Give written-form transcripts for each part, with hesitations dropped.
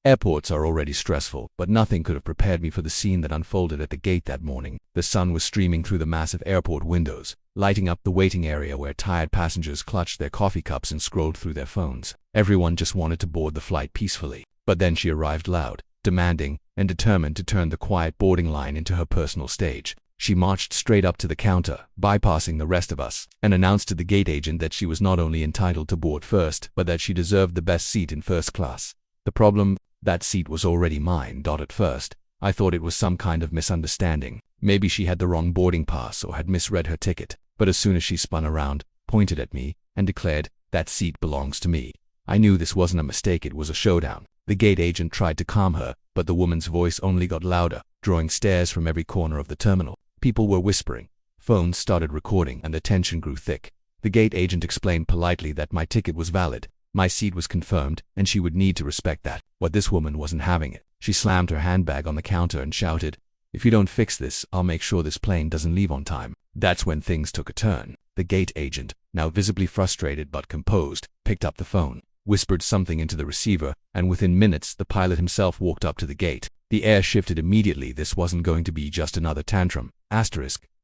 Airports are already stressful, but nothing could have prepared me for the scene that unfolded at the gate that morning. The sun was streaming through the massive airport windows, lighting up the waiting area where tired passengers clutched their coffee cups and scrolled through their phones. Everyone just wanted to board the flight peacefully. But then she arrived loud, demanding, and determined to turn the quiet boarding line into her personal stage. She marched straight up to the counter, bypassing the rest of us, and announced to the gate agent that she was not only entitled to board first, but that she deserved the best seat in first class. The problem? That seat was already mine. At first, I thought it was some kind of misunderstanding. Maybe she had the wrong boarding pass or had misread her ticket. But as soon as she spun around, pointed at me, and declared, "That seat belongs to me," I knew this wasn't a mistake, it was a showdown. The gate agent tried to calm her, but the woman's voice only got louder, drawing stares from every corner of the terminal. People were whispering. Phones started recording, and the tension grew thick. The gate agent explained politely that my ticket was valid. My seat was confirmed, and she would need to respect that. But this woman wasn't having it. She slammed her handbag on the counter and shouted, "If you don't fix this, I'll make sure this plane doesn't leave on time." That's when things took a turn. The gate agent, now visibly frustrated but composed, picked up the phone, whispered something into the receiver, and within minutes the pilot himself walked up to the gate. The air shifted immediately. This wasn't going to be just another tantrum.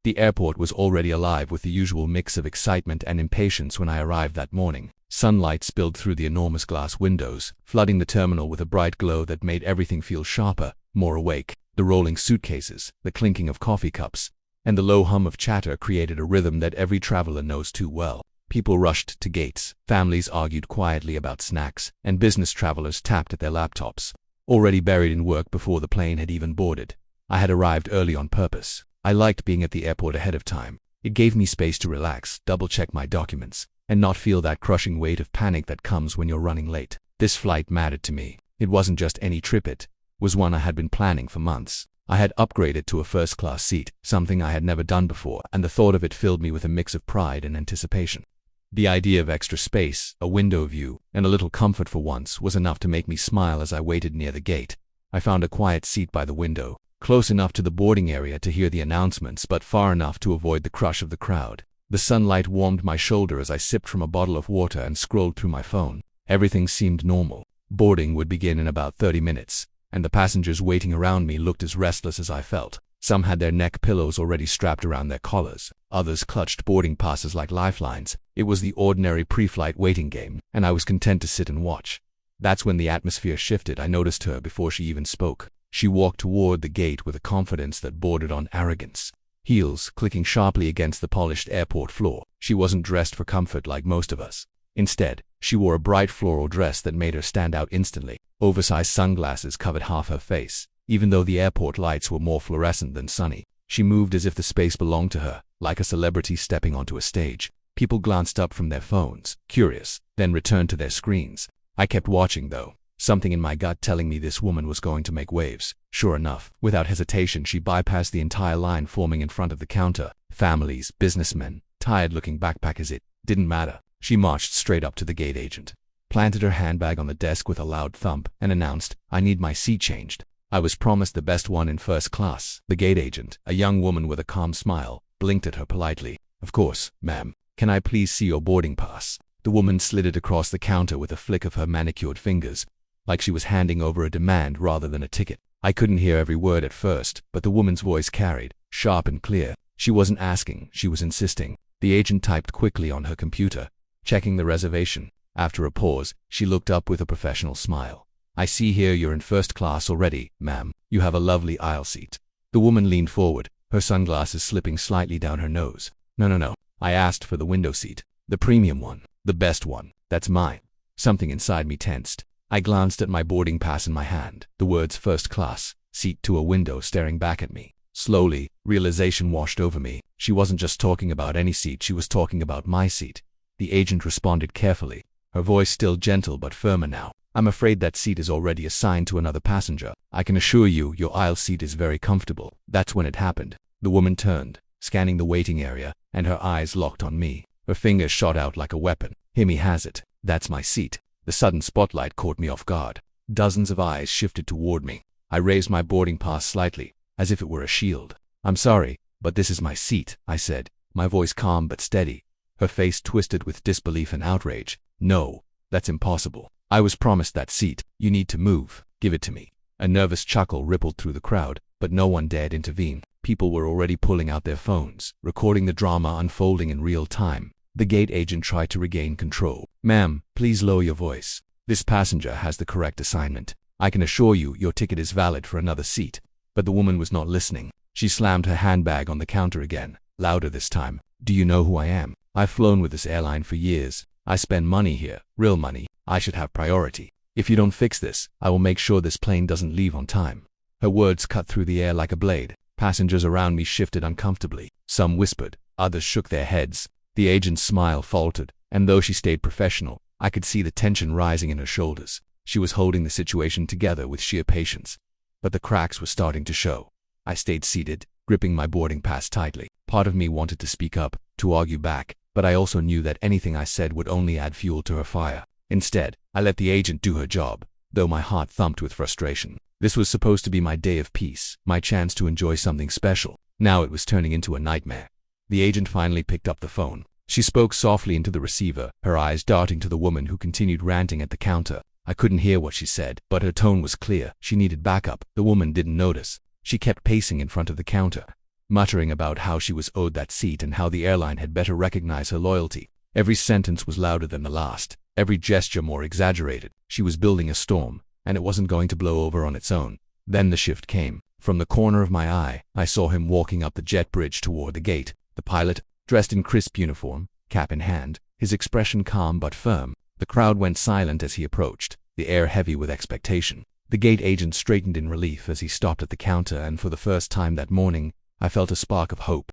The airport was already alive with the usual mix of excitement and impatience when I arrived that morning. Sunlight spilled through the enormous glass windows, flooding the terminal with a bright glow that made everything feel sharper, more awake. The rolling suitcases, the clinking of coffee cups, and the low hum of chatter created a rhythm that every traveler knows too well. People rushed to gates, families argued quietly about snacks, and business travelers tapped at their laptops, already buried in work before the plane had even boarded. I had arrived early on purpose. I liked being at the airport ahead of time. It gave me space to relax, double-check my documents, and not feel that crushing weight of panic that comes when you're running late. This flight mattered to me. It wasn't just any trip, it was one I had been planning for months. I had upgraded to a first-class seat, something I had never done before, and the thought of it filled me with a mix of pride and anticipation. The idea of extra space, a window view, and a little comfort for once was enough to make me smile as I waited near the gate. I found a quiet seat by the window, close enough to the boarding area to hear the announcements, but far enough to avoid the crush of the crowd. The sunlight warmed my shoulder as I sipped from a bottle of water and scrolled through my phone. Everything seemed normal. Boarding would begin in about 30 minutes, and the passengers waiting around me looked as restless as I felt. Some had their neck pillows already strapped around their collars. Others clutched boarding passes like lifelines. It was the ordinary pre-flight waiting game, and I was content to sit and watch. That's when the atmosphere shifted. I noticed her before she even spoke. She walked toward the gate with a confidence that bordered on arrogance, heels clicking sharply against the polished airport floor. She wasn't dressed for comfort like most of us. Instead, she wore a bright floral dress that made her stand out instantly. Oversized sunglasses covered half her face. Even though the airport lights were more fluorescent than sunny, she moved as if the space belonged to her, like a celebrity stepping onto a stage. People glanced up from their phones, curious, then returned to their screens. I kept watching, though, something in my gut telling me this woman was going to make waves. Sure enough, without hesitation, she bypassed the entire line forming in front of the counter. Families, businessmen, tired-looking backpackers, it didn't matter. She marched straight up to the gate agent, planted her handbag on the desk with a loud thump, and announced, "I need my seat changed." I was promised the best one in first class. The gate agent, a young woman with a calm smile, blinked at her politely. "Of course, ma'am. Can I please see your boarding pass?" The woman slid it across the counter with a flick of her manicured fingers, like she was handing over a demand rather than a ticket. I couldn't hear every word at first, but the woman's voice carried, sharp and clear. She wasn't asking, she was insisting. The agent typed quickly on her computer, checking the reservation. After a pause, she looked up with a professional smile. "I see here you're in first class already, ma'am. You have a lovely aisle seat." The woman leaned forward, her sunglasses slipping slightly down her nose. No. I asked for the window seat. The premium one. The best one. That's mine." Something inside me tensed. I glanced at my boarding pass in my hand. The words "first class," seat to a window staring back at me. Slowly, realization washed over me. She wasn't just talking about any seat, she was talking about my seat. The agent responded carefully, her voice still gentle but firmer now. "I'm afraid that seat is already assigned to another passenger. I can assure you your aisle seat is very comfortable." That's when it happened. The woman turned, scanning the waiting area, and her eyes locked on me. Her fingers shot out like a weapon. "Himmy has it. That's my seat." The sudden spotlight caught me off guard. Dozens of eyes shifted toward me. I raised my boarding pass slightly, as if it were a shield. "I'm sorry, but this is my seat," I said, my voice calm but steady. Her face twisted with disbelief and outrage. "No, that's impossible. I was promised that seat. You need to move. Give it to me. A nervous chuckle rippled through the crowd, but no one dared intervene. People were already pulling out their phones, recording the drama unfolding in real time. The gate agent tried to regain control. Ma'am, please lower your voice. This passenger has the correct assignment. I can assure you your ticket is valid for another seat. But the woman was not listening. She slammed her handbag on the counter again, louder this time. Do you know who I am? I've flown with this airline for years. I spend money here, real money. I should have priority. If you don't fix this, I will make sure this plane doesn't leave on time. Her words cut through the air like a blade. Passengers around me shifted uncomfortably. Some whispered, others shook their heads. The agent's smile faltered, and though she stayed professional, I could see the tension rising in her shoulders. She was holding the situation together with sheer patience. But the cracks were starting to show. I stayed seated, gripping my boarding pass tightly. Part of me wanted to speak up, to argue back, but I also knew that anything I said would only add fuel to her fire. Instead, I let the agent do her job, though my heart thumped with frustration. This was supposed to be my day of peace, my chance to enjoy something special. Now it was turning into a nightmare. The agent finally picked up the phone. She spoke softly into the receiver, her eyes darting to the woman who continued ranting at the counter. I couldn't hear what she said, but her tone was clear. She needed backup. The woman didn't notice. She kept pacing in front of the counter, muttering about how she was owed that seat and how the airline had better recognize her loyalty. Every sentence was louder than the last, every gesture more exaggerated. She was building a storm, and it wasn't going to blow over on its own. Then the shift came. From the corner of my eye, I saw him walking up the jet bridge toward the gate. The pilot, dressed in crisp uniform, cap in hand, his expression calm but firm. The crowd went silent as he approached, the air heavy with expectation. The gate agent straightened in relief as he stopped at the counter, and for the first time that morning, I felt a spark of hope.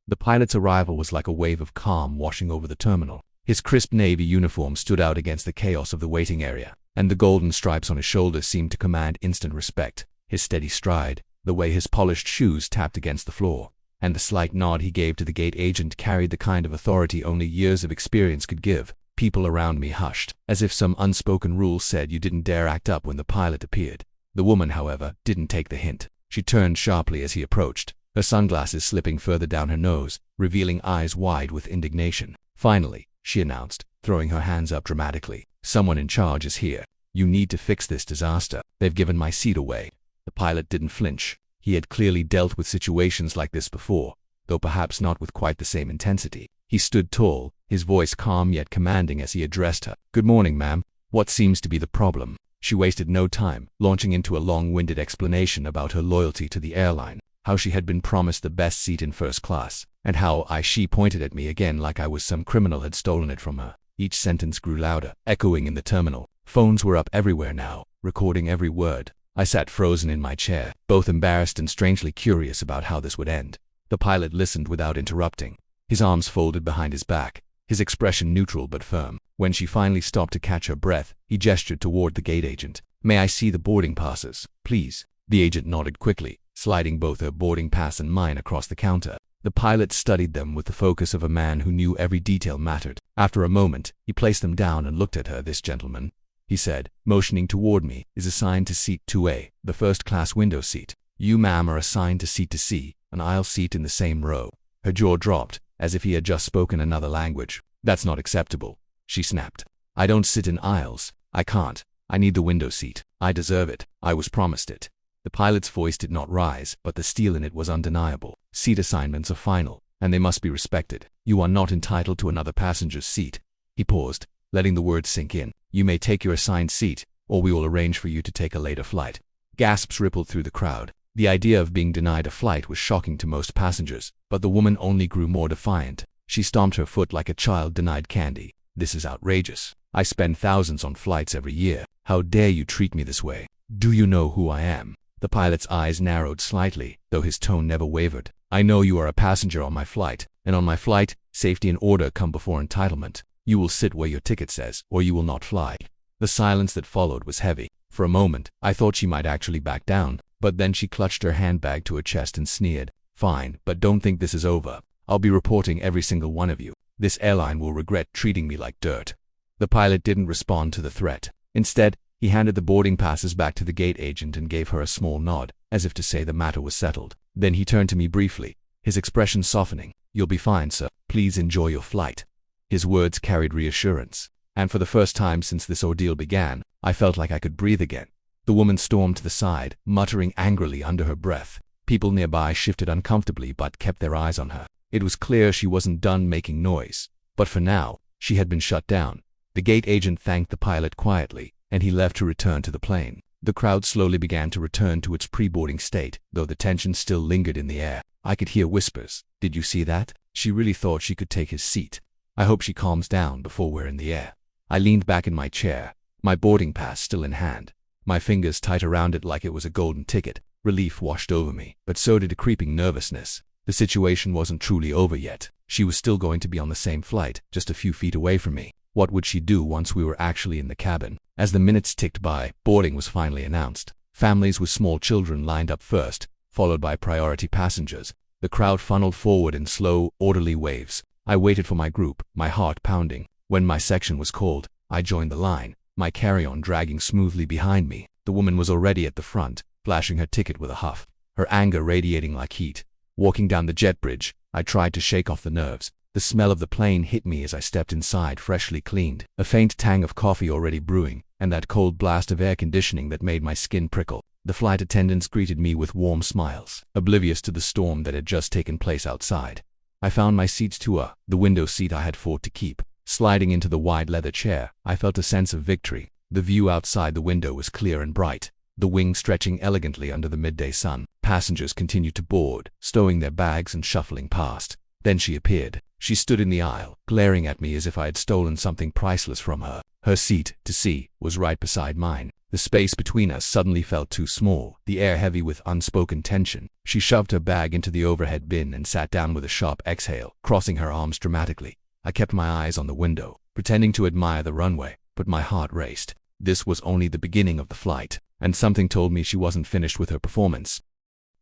The pilot's arrival was like a wave of calm washing over the terminal. His crisp navy uniform stood out against the chaos of the waiting area, and the golden stripes on his shoulders seemed to command instant respect. His steady stride, the way his polished shoes tapped against the floor, and the slight nod he gave to the gate agent carried the kind of authority only years of experience could give. People around me hushed, as if some unspoken rule said you didn't dare act up when the pilot appeared. The woman, however, didn't take the hint. She turned sharply as he approached, her sunglasses slipping further down her nose, revealing eyes wide with indignation. Finally, she announced, throwing her hands up dramatically, "Someone in charge is here. You need to fix this disaster. They've given my seat away." The pilot didn't flinch. He had clearly dealt with situations like this before, though perhaps not with quite the same intensity. He stood tall, his voice calm yet commanding as he addressed her. "Good morning, ma'am. What seems to be the problem?" She wasted no time, launching into a long-winded explanation about her loyalty to the airline, how she had been promised the best seat in first class, and how she pointed at me again like I was some criminal had stolen it from her. Each sentence grew louder, echoing in the terminal. Phones were up everywhere now, recording every word. I sat frozen in my chair, both embarrassed and strangely curious about how this would end. The pilot listened without interrupting, his arms folded behind his back, his expression neutral but firm. When she finally stopped to catch her breath, he gestured toward the gate agent. "May I see the boarding passes, please?" The agent nodded quickly, sliding both her boarding pass and mine across the counter. The pilot studied them with the focus of a man who knew every detail mattered. After a moment, he placed them down and looked at her. "This gentleman," he said, motioning toward me, "is assigned to seat 2A, the first-class window seat. You, ma'am, are assigned to seat 2C, an aisle seat in the same row." Her jaw dropped, as if he had just spoken another language. "That's not acceptable," she snapped. "I don't sit in aisles. I can't. I need the window seat. I deserve it. I was promised it." The pilot's voice did not rise, but the steel in it was undeniable. "Seat assignments are final, and they must be respected. You are not entitled to another passenger's seat." He paused, letting the words sink in. "You may take your assigned seat, or we will arrange for you to take a later flight." Gasps rippled through the crowd. The idea of being denied a flight was shocking to most passengers, but the woman only grew more defiant. She stomped her foot like a child denied candy. "This is outrageous. I spend thousands on flights every year. How dare you treat me this way? Do you know who I am?" The pilot's eyes narrowed slightly, though his tone never wavered. "I know you are a passenger on my flight, and on my flight, safety and order come before entitlement. You will sit where your ticket says, or you will not fly." The silence that followed was heavy. For a moment, I thought she might actually back down, but then she clutched her handbag to her chest and sneered. "Fine, but don't think this is over. I'll be reporting every single one of you. This airline will regret treating me like dirt." The pilot didn't respond to the threat. Instead, he handed the boarding passes back to the gate agent and gave her a small nod, as if to say the matter was settled. Then he turned to me briefly, his expression softening. "You'll be fine, sir. Please enjoy your flight." His words carried reassurance. and for the first time since this ordeal began, I felt like I could breathe again. The woman stormed to the side, muttering angrily under her breath. People nearby shifted uncomfortably but kept their eyes on her. It was clear she wasn't done making noise. But for now, she had been shut down. The gate agent thanked the pilot quietly, and he left to return to the plane. The crowd slowly began to return to its pre-boarding state, though the tension still lingered in the air. I could hear whispers. "Did you see that? She really thought she could take his seat. I hope she calms down before we're in the air." I leaned back in my chair, my boarding pass still in hand, my fingers tight around it like it was a golden ticket. Relief washed over me, but so did a creeping nervousness. The situation wasn't truly over yet. She was still going to be on the same flight, just a few feet away from me. What would she do once we were actually in the cabin? As the minutes ticked by, boarding was finally announced. Families with small children lined up first, followed by priority passengers. The crowd funneled forward in slow, orderly waves. I waited for my group, my heart pounding. When my section was called, I joined the line, my carry-on dragging smoothly behind me. The woman was already at the front, flashing her ticket with a huff, her anger radiating like heat. Walking down the jet bridge, I tried to shake off the nerves. The smell of the plane hit me as I stepped inside, freshly cleaned, a faint tang of coffee already brewing, and that cold blast of air conditioning that made my skin prickle. The flight attendants greeted me with warm smiles, oblivious to the storm that had just taken place outside. I found my seats to the window seat I had fought to keep. Sliding into the wide leather chair, I felt a sense of victory. The view outside the window was clear and bright, the wing stretching elegantly under the midday sun. Passengers continued to board, stowing their bags and shuffling past. Then she appeared. She stood in the aisle, glaring at me as if I had stolen something priceless from her. Her seat, to see, was right beside mine. The space between us suddenly felt too small, the air heavy with unspoken tension. She shoved her bag into the overhead bin and sat down with a sharp exhale, crossing her arms dramatically. I kept my eyes on the window, pretending to admire the runway, but my heart raced. This was only the beginning of the flight, and something told me she wasn't finished with her performance.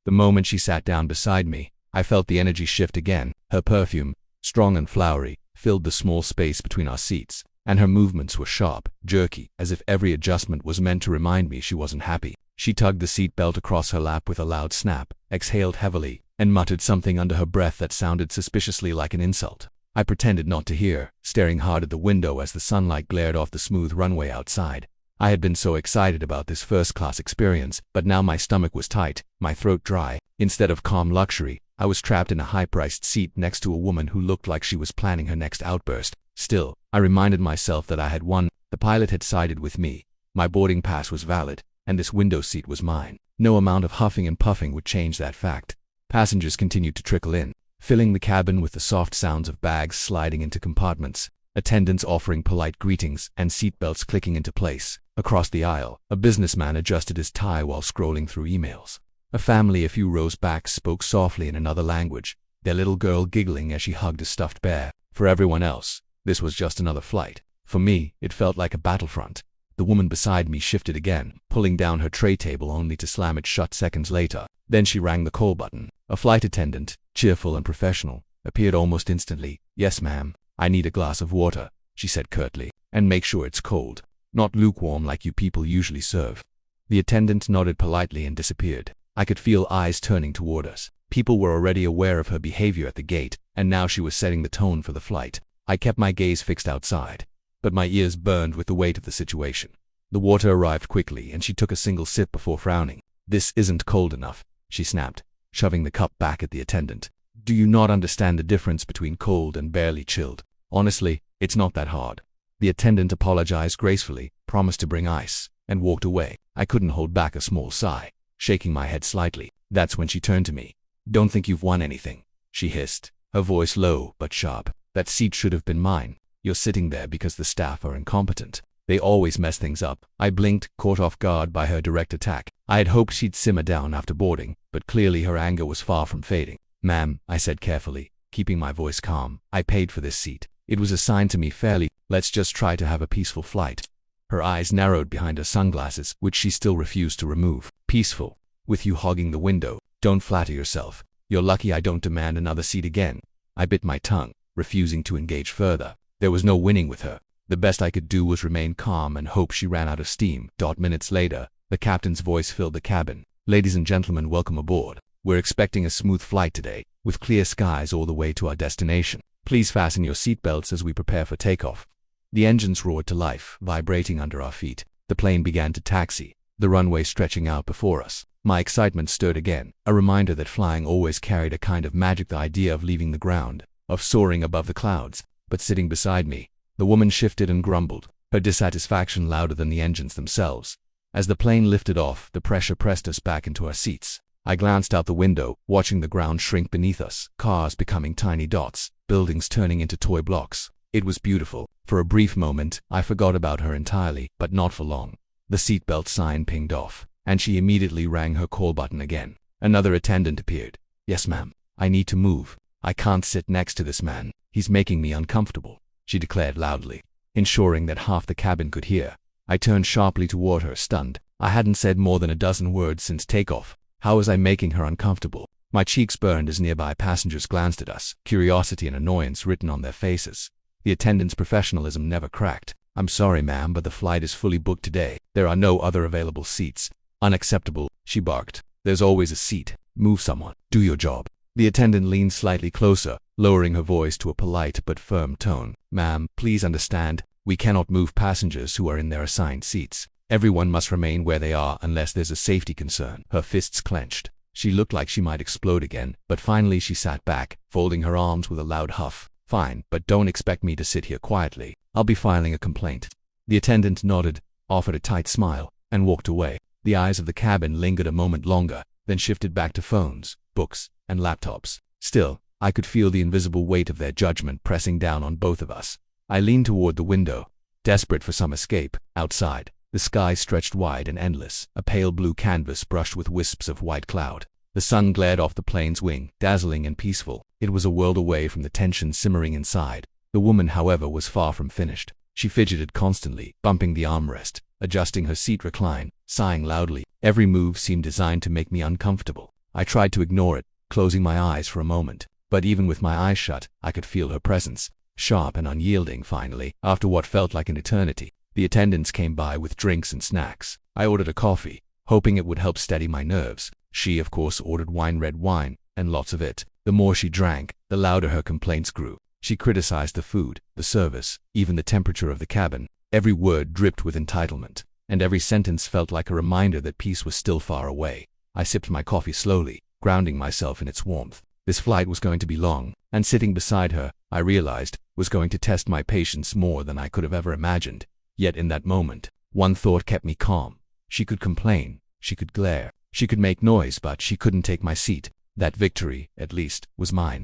The moment she sat down beside me, I felt the energy shift again. Her perfume, strong and flowery, filled the small space between our seats, and her movements were sharp, jerky, as if every adjustment was meant to remind me she wasn't happy. She tugged the seat belt across her lap with a loud snap, exhaled heavily, and muttered something under her breath that sounded suspiciously like an insult. I pretended not to hear, staring hard at the window as the sunlight glared off the smooth runway outside. I had been so excited about this first-class experience, but now my stomach was tight, my throat dry. Instead of calm luxury, I was trapped in a high-priced seat next to a woman who looked like she was planning her next outburst. Still, I reminded myself that I had won. The pilot had sided with me. My boarding pass was valid, and this window seat was mine. No amount of huffing and puffing would change that fact. Passengers continued to trickle in, filling the cabin with the soft sounds of bags sliding into compartments, attendants offering polite greetings, and seatbelts clicking into place. Across the aisle, a businessman adjusted his tie while scrolling through emails. A family a few rows back spoke softly in another language, their little girl giggling as she hugged a stuffed bear. For everyone else, this was just another flight. For me, it felt like a battlefront. The woman beside me shifted again, pulling down her tray table only to slam it shut seconds later. Then she rang the call button. A flight attendant, cheerful and professional, appeared almost instantly. "Yes, ma'am. I need a glass of water," she said curtly. "And make sure it's cold. Not lukewarm like you people usually serve." The attendant nodded politely and disappeared. I could feel eyes turning toward us. People were already aware of her behavior at the gate, and now she was setting the tone for the flight. I kept my gaze fixed outside, but my ears burned with the weight of the situation. The water arrived quickly, and she took a single sip before frowning. "This isn't cold enough," she snapped, shoving the cup back at the attendant. "Do you not understand the difference between cold and barely chilled? Honestly, it's not that hard." The attendant apologized gracefully, promised to bring ice, and walked away. I couldn't hold back a small sigh, shaking my head slightly. That's when she turned to me. "Don't think you've won anything," she hissed, her voice low but sharp. "That seat should have been mine. You're sitting there because the staff are incompetent. They always mess things up." I blinked, caught off guard by her direct attack. I had hoped she'd simmer down after boarding, but clearly her anger was far from fading. "Ma'am," I said carefully, keeping my voice calm, "I paid for this seat. It was assigned to me fairly. Let's just try to have a peaceful flight." Her eyes narrowed behind her sunglasses, which she still refused to remove. "Peaceful? With you hogging the window? Don't flatter yourself. You're lucky I don't demand another seat again." I bit my tongue, refusing to engage further. There was no winning with her. The best I could do was remain calm and hope she ran out of steam. Minutes later, the captain's voice filled the cabin. "Ladies and gentlemen, welcome aboard. We're expecting a smooth flight today, with clear skies all the way to our destination. Please fasten your seatbelts as we prepare for takeoff." The engines roared to life, vibrating under our feet. The plane began to taxi, the runway stretching out before us. My excitement stirred again, a reminder that flying always carried a kind of magic, the idea of leaving the ground, of soaring above the clouds. But sitting beside me, the woman shifted and grumbled, her dissatisfaction louder than the engines themselves. As the plane lifted off, the pressure pressed us back into our seats. I glanced out the window, watching the ground shrink beneath us, cars becoming tiny dots, buildings turning into toy blocks. It was beautiful. For a brief moment, I forgot about her entirely, but not for long. The seatbelt sign pinged off, and she immediately rang her call button again. Another attendant appeared. "Yes, ma'am. I need to move. I can't sit next to this man. He's making me uncomfortable," she declared loudly, ensuring that half the cabin could hear. I turned sharply toward her, stunned. I hadn't said more than a dozen words since takeoff. How was I making her uncomfortable? My cheeks burned as nearby passengers glanced at us, curiosity and annoyance written on their faces. The attendant's professionalism never cracked. "I'm sorry, ma'am, but the flight is fully booked today. There are no other available seats." "Unacceptable," she barked. "There's always a seat. Move, someone. Do your job." The attendant leaned slightly closer, lowering her voice to a polite but firm tone. "Ma'am, please understand, we cannot move passengers who are in their assigned seats. Everyone must remain where they are unless there's a safety concern." Her fists clenched. She looked like she might explode again, but finally she sat back, folding her arms with a loud huff. "Fine, but don't expect me to sit here quietly. I'll be filing a complaint." The attendant nodded, offered a tight smile, and walked away. The eyes of the cabin lingered a moment longer, then shifted back to phones, books, and laptops. Still, I could feel the invisible weight of their judgment pressing down on both of us. I leaned toward the window, desperate for some escape. Outside, the sky stretched wide and endless, a pale blue canvas brushed with wisps of white cloud. The sun glared off the plane's wing, dazzling and peaceful. It was a world away from the tension simmering inside. The woman, however, was far from finished. She fidgeted constantly, bumping the armrest, adjusting her seat recline, sighing loudly. Every move seemed designed to make me uncomfortable. I tried to ignore it, closing my eyes for a moment. But even with my eyes shut, I could feel her presence, sharp and unyielding. Finally, after what felt like an eternity, the attendants came by with drinks and snacks. I ordered a coffee, hoping it would help steady my nerves. She, of course, ordered red wine, and lots of it. The more she drank, the louder her complaints grew. She criticized the food, the service, even the temperature of the cabin. Every word dripped with entitlement, and every sentence felt like a reminder that peace was still far away. I sipped my coffee slowly, grounding myself in its warmth. This flight was going to be long, and sitting beside her, I realized, was going to test my patience more than I could have ever imagined. Yet in that moment, one thought kept me calm. She could complain, she could glare, she could make noise, but she couldn't take my seat. That victory, at least, was mine.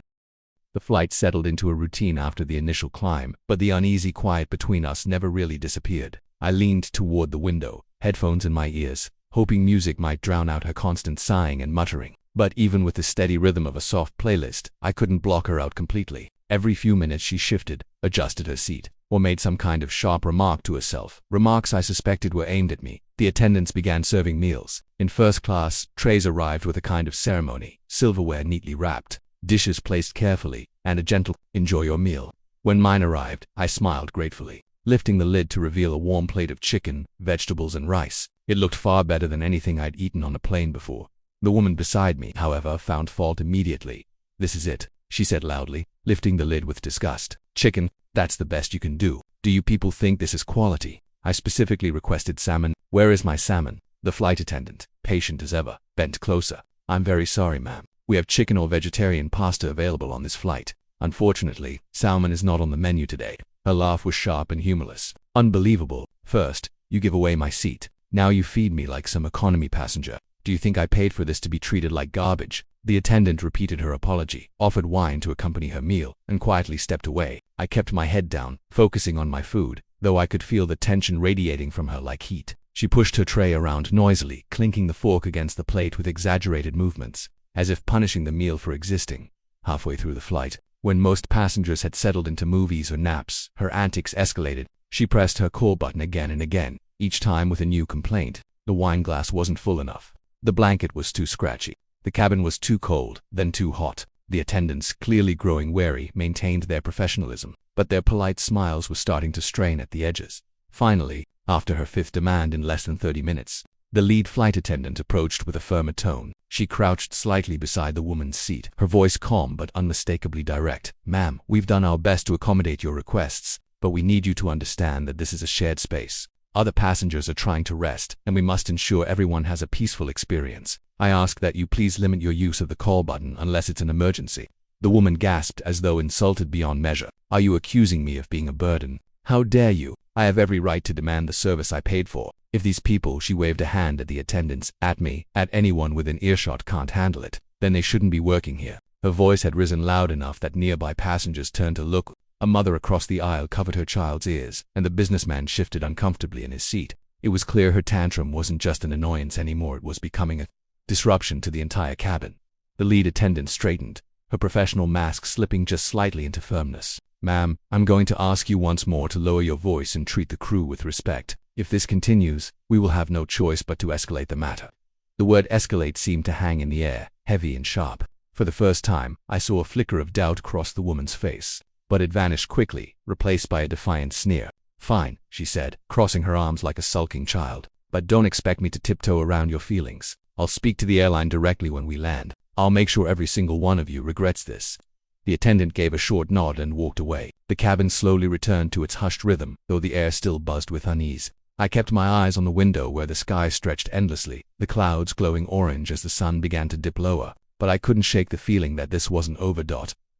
The flight settled into a routine after the initial climb, but the uneasy quiet between us never really disappeared. I leaned toward the window, headphones in my ears, hoping music might drown out her constant sighing and muttering. But even with the steady rhythm of a soft playlist, I couldn't block her out completely. Every few minutes she shifted, adjusted her seat, or made some kind of sharp remark to herself. Remarks I suspected were aimed at me. The attendants began serving meals. In first class, trays arrived with a kind of ceremony, silverware neatly wrapped, dishes placed carefully, and a gentle, "Enjoy your meal." When mine arrived, I smiled gratefully, lifting the lid to reveal a warm plate of chicken, vegetables, and rice. It looked far better than anything I'd eaten on a plane before. The woman beside me, however, found fault immediately. "This is it," she said loudly, lifting the lid with disgust. "Chicken, that's the best you can do. Do you people think this is quality? I specifically requested salmon. Where is my salmon?" The flight attendant, patient as ever, bent closer. "I'm very sorry, ma'am. We have chicken or vegetarian pasta available on this flight. Unfortunately, salmon is not on the menu today." Her laugh was sharp and humorless. "Unbelievable. First, you give away my seat. Now you feed me like some economy passenger. Do you think I paid for this to be treated like garbage?" The attendant repeated her apology, offered wine to accompany her meal, and quietly stepped away. I kept my head down, focusing on my food, though I could feel the tension radiating from her like heat. She pushed her tray around noisily, clinking the fork against the plate with exaggerated movements, as if punishing the meal for existing. Halfway through the flight, when most passengers had settled into movies or naps, her antics escalated. She pressed her call button again and again, each time with a new complaint. The wine glass wasn't full enough. The blanket was too scratchy. The cabin was too cold, then too hot. The attendants, clearly growing wary, maintained their professionalism, but their polite smiles were starting to strain at the edges. Finally, after her fifth demand in less than 30 minutes, the lead flight attendant approached with a firmer tone. She crouched slightly beside the woman's seat, her voice calm but unmistakably direct. "Ma'am, we've done our best to accommodate your requests. but we need you to understand that this is a shared space. Other passengers are trying to rest, and we must ensure everyone has a peaceful experience. I ask that you please limit your use of the call button unless it's an emergency." The woman gasped as though insulted beyond measure. "Are you accusing me of being a burden? How dare you? I have every right to demand the service I paid for. If these people," she waved a hand at the attendants, "at me, at anyone within earshot, can't handle it, then they shouldn't be working here." Her voice had risen loud enough that nearby passengers turned to look. A mother across the aisle covered her child's ears, and the businessman shifted uncomfortably in his seat. It was clear her tantrum wasn't just an annoyance anymore, it was becoming a disruption to the entire cabin. The lead attendant straightened, her professional mask slipping just slightly into firmness. "Ma'am, I'm going to ask you once more to lower your voice and treat the crew with respect. If this continues, we will have no choice but to escalate the matter." The word escalate seemed to hang in the air, heavy and sharp. For the first time, I saw a flicker of doubt cross the woman's face, but it vanished quickly, replaced by a defiant sneer. "Fine," she said, crossing her arms like a sulking child. "But don't expect me to tiptoe around your feelings. I'll speak to the airline directly when we land. I'll make sure every single one of you regrets this." The attendant gave a short nod and walked away. The cabin slowly returned to its hushed rhythm, though the air still buzzed with unease. I kept my eyes on the window where the sky stretched endlessly, the clouds glowing orange as the sun began to dip lower. But I couldn't shake the feeling that this wasn't over.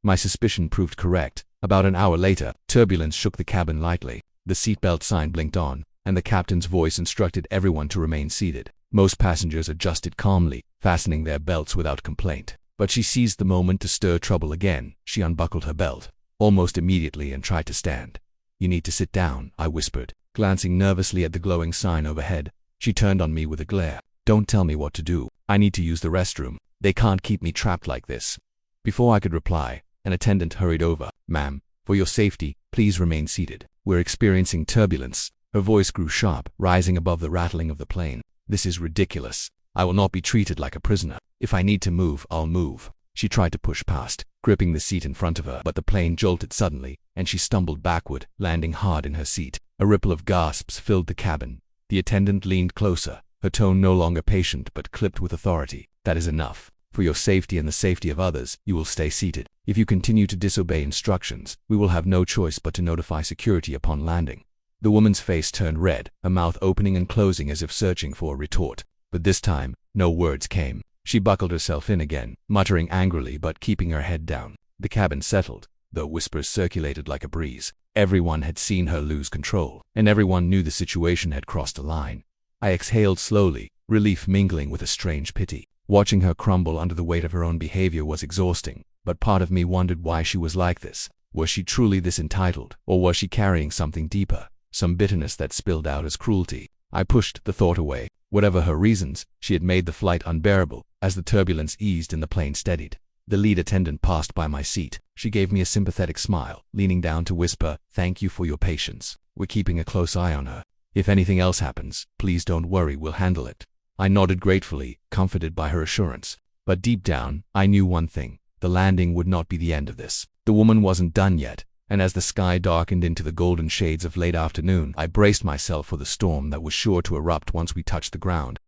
My suspicion proved correct. About an hour later, turbulence shook the cabin lightly. The seatbelt sign blinked on, and the captain's voice instructed everyone to remain seated. Most passengers adjusted calmly, fastening their belts without complaint. But she seized the moment to stir trouble again. She unbuckled her belt almost immediately and tried to stand. "You need to sit down," I whispered, glancing nervously at the glowing sign overhead. She turned on me with a glare. "Don't tell me what to do. I need to use the restroom. They can't keep me trapped like this." Before I could reply, an attendant hurried over. "Ma'am, for your safety, please remain seated. We're experiencing turbulence." Her voice grew sharp, rising above the rattling of the plane. "This is ridiculous. I will not be treated like a prisoner. If I need to move, I'll move." She tried to push past, gripping the seat in front of her, but the plane jolted suddenly, and she stumbled backward, landing hard in her seat. A ripple of gasps filled the cabin. The attendant leaned closer, her tone no longer patient but clipped with authority. "That is enough. For your safety and the safety of others, you will stay seated. If you continue to disobey instructions, we will have no choice but to notify security upon landing." The woman's face turned red, her mouth opening and closing as if searching for a retort. But this time, no words came. She buckled herself in again, muttering angrily but keeping her head down. The cabin settled, though whispers circulated like a breeze. Everyone had seen her lose control, and everyone knew the situation had crossed a line. I exhaled slowly, relief mingling with a strange pity. Watching her crumble under the weight of her own behavior was exhausting, but part of me wondered why she was like this. Was she truly this entitled, or was she carrying something deeper, some bitterness that spilled out as cruelty? I pushed the thought away. Whatever her reasons, she had made the flight unbearable. As the turbulence eased and the plane steadied, the lead attendant passed by my seat. She gave me a sympathetic smile, leaning down to whisper, "Thank you for your patience. We're keeping a close eye on her. If anything else happens, please don't worry, we'll handle it." I nodded gratefully, comforted by her assurance. But deep down, I knew one thing. The landing would not be the end of this. The woman wasn't done yet, and as the sky darkened into the golden shades of late afternoon, I braced myself for the storm that was sure to erupt once we touched the ground.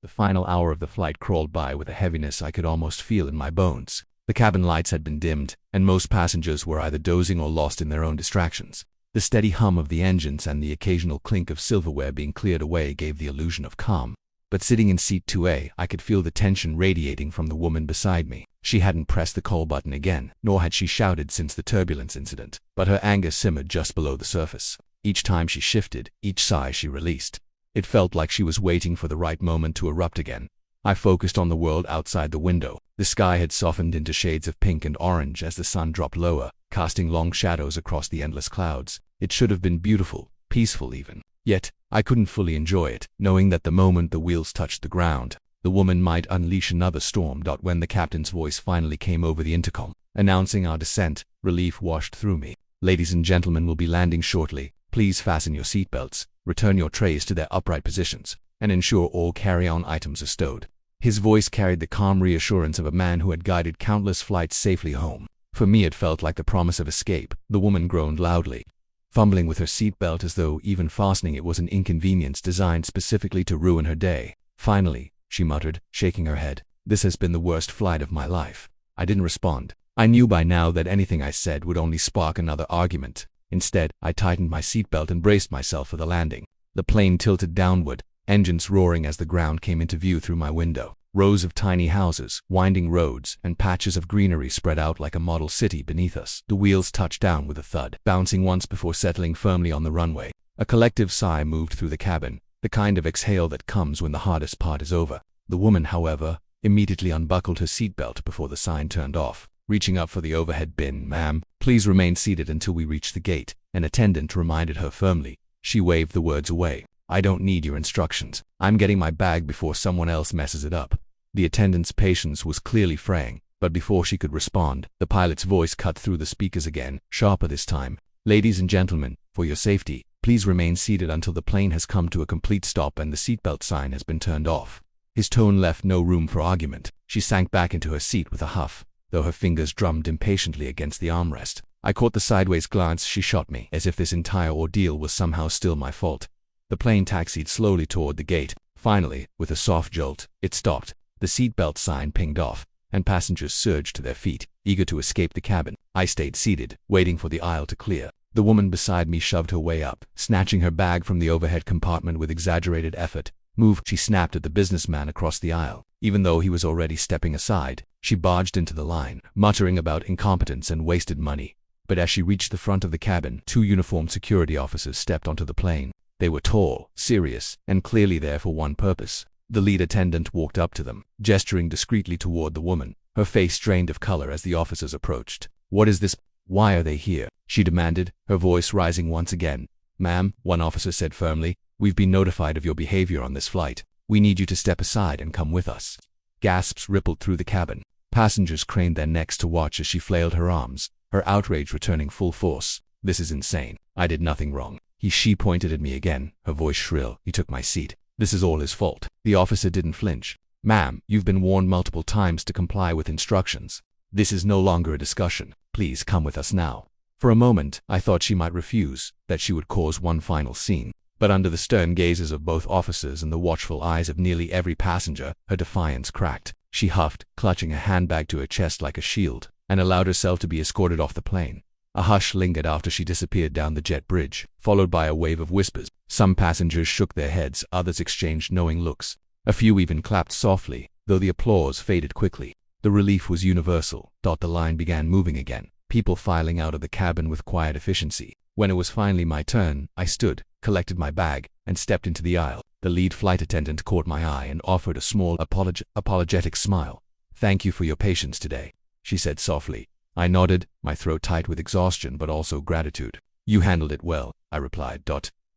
The final hour of the flight crawled by with a heaviness I could almost feel in my bones. The cabin lights had been dimmed, and most passengers were either dozing or lost in their own distractions. The steady hum of the engines and the occasional clink of silverware being cleared away gave the illusion of calm. But sitting in seat 2A, I could feel the tension radiating from the woman beside me. She hadn't pressed the call button again, nor had she shouted since the turbulence incident, but her anger simmered just below the surface. Each time she shifted, each sigh she released, it felt like she was waiting for the right moment to erupt again. I focused on the world outside the window. The sky had softened into shades of pink and orange as the sun dropped lower, casting long shadows across the endless clouds. It should have been beautiful, peaceful even. Yet, I couldn't fully enjoy it, knowing that the moment the wheels touched the ground, the woman might unleash another storm. When the captain's voice finally came over the intercom, announcing our descent, relief washed through me. "Ladies and gentlemen will be landing shortly. Please fasten your seatbelts, return your trays to their upright positions, and ensure all carry-on items are stowed." His voice carried the calm reassurance of a man who had guided countless flights safely home. For me it felt like the promise of escape. The woman groaned loudly, fumbling with her seatbelt as though even fastening it was an inconvenience designed specifically to ruin her day. "Finally," she muttered, shaking her head, "this has been the worst flight of my life." I didn't respond. I knew by now that anything I said would only spark another argument. Instead, I tightened my seatbelt and braced myself for the landing. The plane tilted downward, engines roaring as the ground came into view through my window. Rows of tiny houses, winding roads, and patches of greenery spread out like a model city beneath us. The wheels touched down with a thud, bouncing once before settling firmly on the runway. A collective sigh moved through the cabin, the kind of exhale that comes when the hardest part is over. The woman, however, immediately unbuckled her seatbelt before the sign turned off. Reaching up for the overhead bin, "Ma'am, please remain seated until we reach the gate," an attendant reminded her firmly. She waved the words away. "I don't need your instructions. I'm getting my bag before someone else messes it up." The attendant's patience was clearly fraying, but before she could respond, the pilot's voice cut through the speakers again, sharper this time. "Ladies and gentlemen, for your safety, please remain seated until the plane has come to a complete stop and the seatbelt sign has been turned off." His tone left no room for argument. She sank back into her seat with a huff, though her fingers drummed impatiently against the armrest. I caught the sideways glance she shot me, as if this entire ordeal was somehow still my fault. The plane taxied slowly toward the gate. Finally, with a soft jolt, it stopped. The seatbelt sign pinged off, and passengers surged to their feet, eager to escape the cabin. I stayed seated, waiting for the aisle to clear. The woman beside me shoved her way up, snatching her bag from the overhead compartment with exaggerated effort. "Move," she snapped at the businessman across the aisle. Even though he was already stepping aside, she barged into the line, muttering about incompetence and wasted money. But as she reached the front of the cabin, 2 uniformed security officers stepped onto the plane. They were tall, serious, and clearly there for one purpose. The lead attendant walked up to them, gesturing discreetly toward the woman. Her face drained of color as the officers approached. "What is this? Why are they here?" she demanded, her voice rising once again. "Ma'am," one officer said firmly, "we've been notified of your behavior on this flight. We need you to step aside and come with us." Gasps rippled through the cabin. Passengers craned their necks to watch as she flailed her arms, her outrage returning full force. "This is insane. I did nothing wrong." She pointed at me again, her voice shrill. "He took my seat. This is all his fault." The officer didn't flinch. "Ma'am, you've been warned multiple times to comply with instructions. This is no longer a discussion. Please come with us now." For a moment, I thought she might refuse, that she would cause one final scene. But under the stern gazes of both officers and the watchful eyes of nearly every passenger, her defiance cracked. She huffed, clutching a handbag to her chest like a shield, and allowed herself to be escorted off the plane. A hush lingered after she disappeared down the jet bridge, followed by a wave of whispers. Some passengers shook their heads, others exchanged knowing looks. A few even clapped softly, though the applause faded quickly. The relief was universal. The line began moving again, people filing out of the cabin with quiet efficiency. When it was finally my turn, I stood, collected my bag, and stepped into the aisle. The lead flight attendant caught my eye and offered a small apologetic smile. "Thank you for your patience today," she said softly. I nodded, my throat tight with exhaustion but also gratitude. "You handled it well," I replied.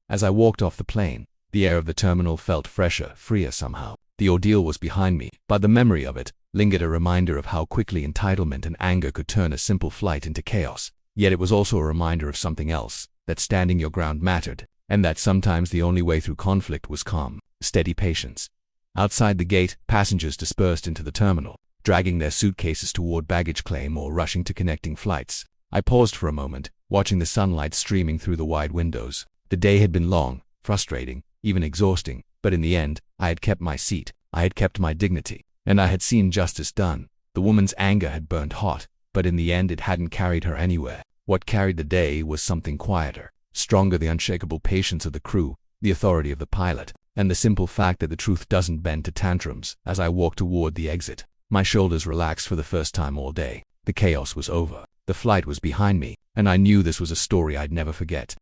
As I walked off the plane, the air of the terminal felt fresher, freer somehow. The ordeal was behind me, but the memory of it lingered, a reminder of how quickly entitlement and anger could turn a simple flight into chaos. Yet it was also a reminder of something else, that standing your ground mattered, and that sometimes the only way through conflict was calm, steady patience. Outside the gate, passengers dispersed into the terminal, dragging their suitcases toward baggage claim or rushing to connecting flights. I paused for a moment, watching the sunlight streaming through the wide windows. The day had been long, frustrating, even exhausting, but in the end, I had kept my seat, I had kept my dignity, and I had seen justice done. The woman's anger had burned hot, but in the end it hadn't carried her anywhere. What carried the day was something quieter, stronger: the unshakable patience of the crew, the authority of the pilot, and the simple fact that the truth doesn't bend to tantrums. As I walked toward the exit, my shoulders relaxed for the first time all day. The chaos was over. The flight was behind me, and I knew this was a story I'd never forget.